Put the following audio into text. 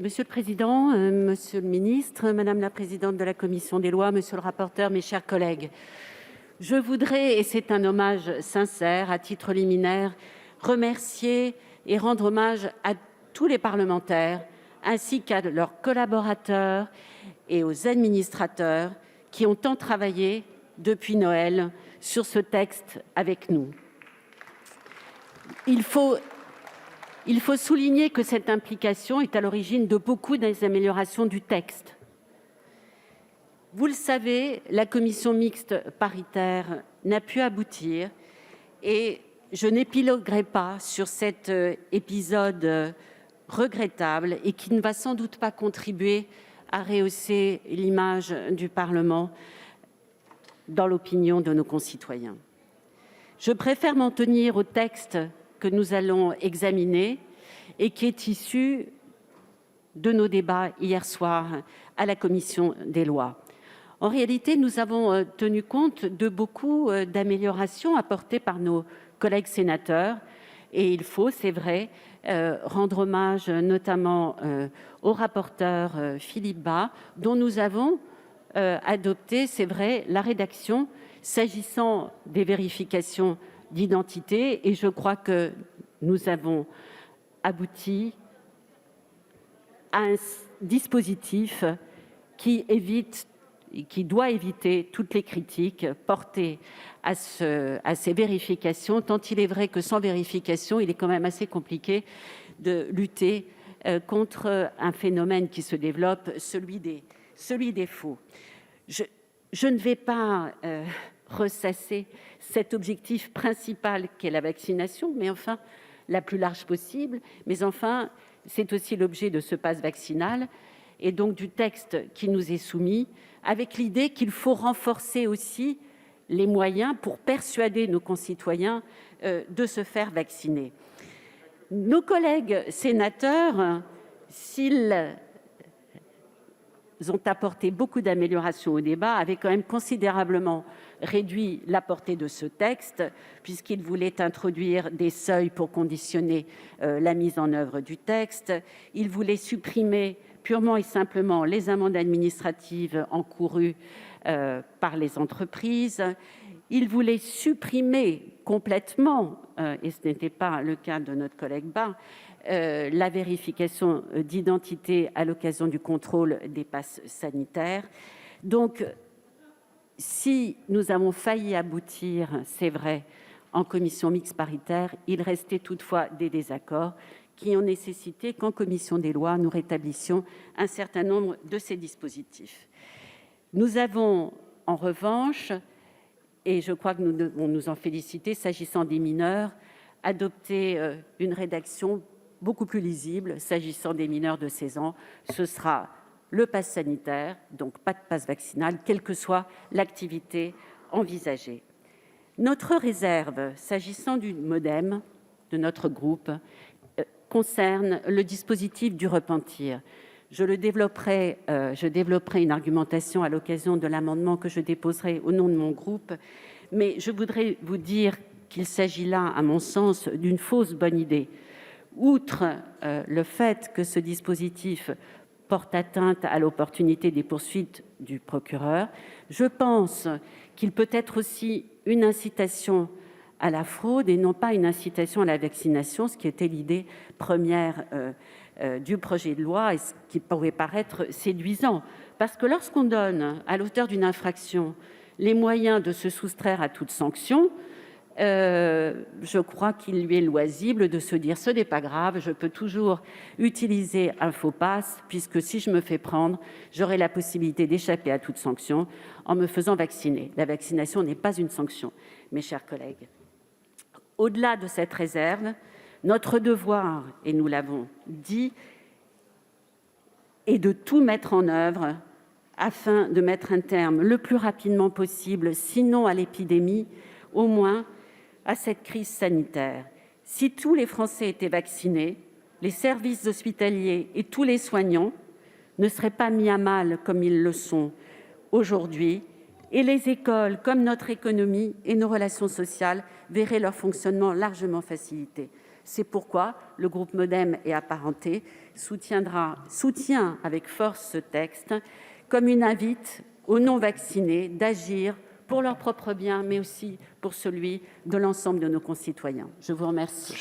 Monsieur le président, monsieur le ministre, madame la présidente de la commission des lois, monsieur le rapporteur, mes chers collègues, je voudrais, et c'est un hommage sincère, à titre liminaire, remercier et rendre hommage à tous les parlementaires, ainsi qu'à leurs collaborateurs et aux administrateurs qui ont tant travaillé depuis Noël sur ce texte avec nous. Il faut souligner que cette implication est à l'origine de beaucoup des améliorations du texte. Vous le savez, la commission mixte paritaire n'a pu aboutir et je n'épiloguerai pas sur cet épisode regrettable et qui ne va sans doute pas contribuer à rehausser l'image du Parlement dans l'opinion de nos concitoyens. Je préfère m'en tenir au texte que nous allons examiner et qui est issu de nos débats hier soir à la commission des lois. En réalité, nous avons tenu compte de beaucoup d'améliorations apportées par nos collègues sénateurs et il faut, c'est vrai, rendre hommage notamment au rapporteur Philippe Bas, dont nous avons adopté, c'est vrai, la rédaction s'agissant des vérifications d'identité et je crois que nous avons abouti à un dispositif qui doit éviter toutes les critiques portées à ces vérifications, tant il est vrai que sans vérification, il est quand même assez compliqué de lutter contre un phénomène qui se développe, celui des faux. Je ne vais pas ressasser cet objectif principal qu'est la vaccination, mais enfin, la plus large possible. Mais enfin, c'est aussi l'objet de ce passe vaccinal et donc du texte qui nous est soumis, avec l'idée qu'il faut renforcer aussi les moyens pour persuader nos concitoyens de se faire vacciner. Nos collègues sénateurs, s'ils ont apporté beaucoup d'améliorations au débat, avaient quand même considérablement réduit la portée de ce texte, puisqu'ils voulaient introduire des seuils pour conditionner la mise en œuvre du texte. Ils voulaient supprimer purement et simplement les amendes administratives encourues par les entreprises. Ils voulaient supprimer complètement, et ce n'était pas le cas de notre collègue Bas, la vérification d'identité à l'occasion du contrôle des passes sanitaires. Donc, si nous avons failli aboutir, c'est vrai, en commission mixte paritaire, il restait toutefois des désaccords qui ont nécessité qu'en commission des lois, nous rétablissions un certain nombre de ces dispositifs. Nous avons, en revanche, et je crois que nous devons nous en féliciter, s'agissant des mineurs, adopté une rédaction beaucoup plus lisible. S'agissant des mineurs de 16 ans, ce sera le pass sanitaire, donc pas de passe vaccinal, quelle que soit l'activité envisagée. Notre réserve, s'agissant du Modem, de notre groupe, concerne le dispositif du repentir. Je développerai une argumentation à l'occasion de l'amendement que je déposerai au nom de mon groupe, mais je voudrais vous dire qu'il s'agit là, à mon sens, d'une fausse bonne idée. Outre le fait que ce dispositif porte atteinte à l'opportunité des poursuites du procureur, je pense qu'il peut être aussi une incitation à la fraude et non pas une incitation à la vaccination, ce qui était l'idée première du projet de loi et ce qui pouvait paraître séduisant. Parce que lorsqu'on donne à l'auteur d'une infraction les moyens de se soustraire à toute sanction, je crois qu'il lui est loisible de se dire « ce n'est pas grave, je peux toujours utiliser un faux pass, puisque si je me fais prendre, j'aurai la possibilité d'échapper à toute sanction en me faisant vacciner ». La vaccination n'est pas une sanction, mes chers collègues. Au-delà de cette réserve, notre devoir, et nous l'avons dit, est de tout mettre en œuvre afin de mettre un terme le plus rapidement possible, sinon à l'épidémie, au moins à cette crise sanitaire. Si tous les Français étaient vaccinés, les services hospitaliers et tous les soignants ne seraient pas mis à mal comme ils le sont aujourd'hui, et les écoles, comme notre économie et nos relations sociales, verraient leur fonctionnement largement facilité. C'est pourquoi le groupe Modem et apparentés soutient avec force ce texte, comme une invite aux non-vaccinés d'agir pour leur propre bien, mais aussi pour celui de l'ensemble de nos concitoyens. Je vous remercie.